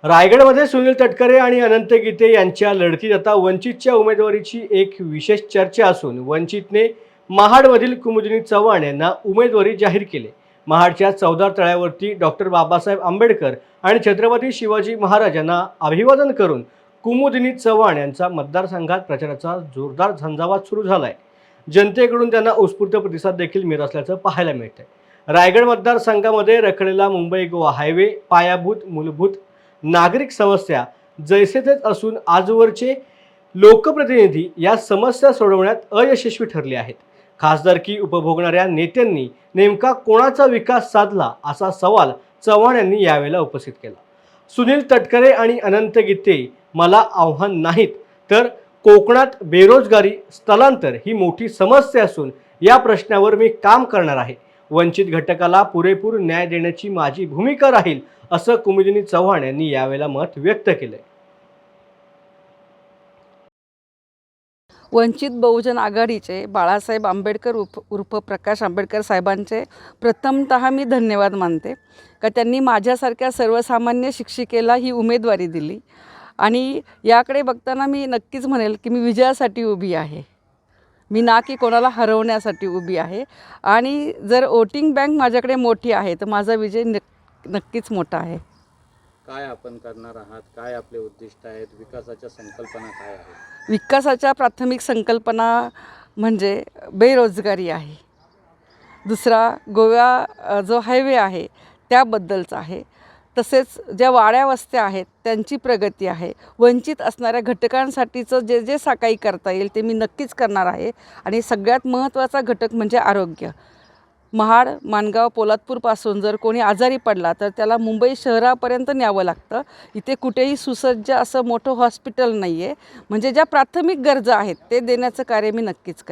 रायगडमध्ये सुनील तटकरे आणि अनंत गीते यांच्या लढतीत आता वंचितच्या उमेदवारीची एक विशेष चर्चा असून वंचितने महाडमधील कुमुदिनी चव्हाण यांना उमेदवारी जाहीर केली। महाडच्या चौदार तळ्यावरती डॉक्टर बाबासाहेब आंबेडकर आणि छत्रपती शिवाजी महाराजांना अभिवादन करून कुमुदिनी चव्हाण यांचा मतदारसंघात प्रचाराचा जोरदार झंझावात सुरू झालाय। जनतेकडून त्यांना उत्स्फूर्त प्रतिसाद देखील मिळत असल्याचं पाहायला मिळतंय। रायगड मतदारसंघामध्ये रखडलेला मुंबई गोवा हायवे, पायाभूत मूलभूत नागरिक समस्या जैसे तेच असून आजवरचे लोकप्रतिनिधी या समस्या सोडवण्यात अयशस्वी ठरले आहेत। खासदारकी उपभोगणाऱ्या नेत्यांनी नेमका कोणाचा विकास साधला असा सवाल चव्हाण यांनी यावेळेला उपस्थित केला। सुनील तटकरे आणि अनंत गीते मला आव्हान नाहीत, तर कोकणात बेरोजगारी, स्थलांतर ही मोठी समस्या असून या प्रश्नावर मी काम करणार आहे। वंचित घटकाला पुरेपूर न्याय देण्याची माझी भूमिका राहील, असं कुमुदिनी चव्हाण यांनी यावेळेला मत व्यक्त केलंय। वंचित बहुजन आघाडीचे बाळासाहेब आंबेडकर उर्फ प्रकाश आंबेडकर साहेबांचे प्रथमतः मी धन्यवाद मानते का त्यांनी माझ्यासारख्या सर्वसामान्य शिक्षिकेला ही उमेदवारी दिली। आणि याकडे बघताना मी नक्कीच म्हणेल की मी विजयासाठी उभी आहे, मी ना की कोणाला हरवण्यासाठी उभी आहे। आणि जर वोटिंग बँक माझ्याकडे मोठी आहे तर माझा विजय नक्कीच मोठा आहे। काय आपण करणार आहात, काय आपले उद्दिष्ट आहेत, विकासाच्या संकल्पना काय आहेत? विकासाच्या प्राथमिक संकल्पना म्हणजे बेरोजगारी आहे, दुसरा गोवा जो हायवे आहे त्याबद्दलचा आहे, तसेच ज्या वाड्या वस्त्या आहेत त्यांची प्रगती आहे, वंचित असणाऱ्या घटकांसाठीचं जे जे काही करता येईल ते मी नक्कीच करणार आहे। आणि सगळ्यात महत्त्वाचा घटक म्हणजे आरोग्य। महाड, माणगाव, पोलादपूरपासून जर कोणी आजारी पडला तर त्याला मुंबई शहरापर्यंत न्यावं लागतं। इथे कुठेही सुसज्ज असं मोठं हॉस्पिटल नाही आहे। म्हणजे ज्या प्राथमिक गरजा आहेत ते देण्याचं कार्य मी नक्कीच करेन।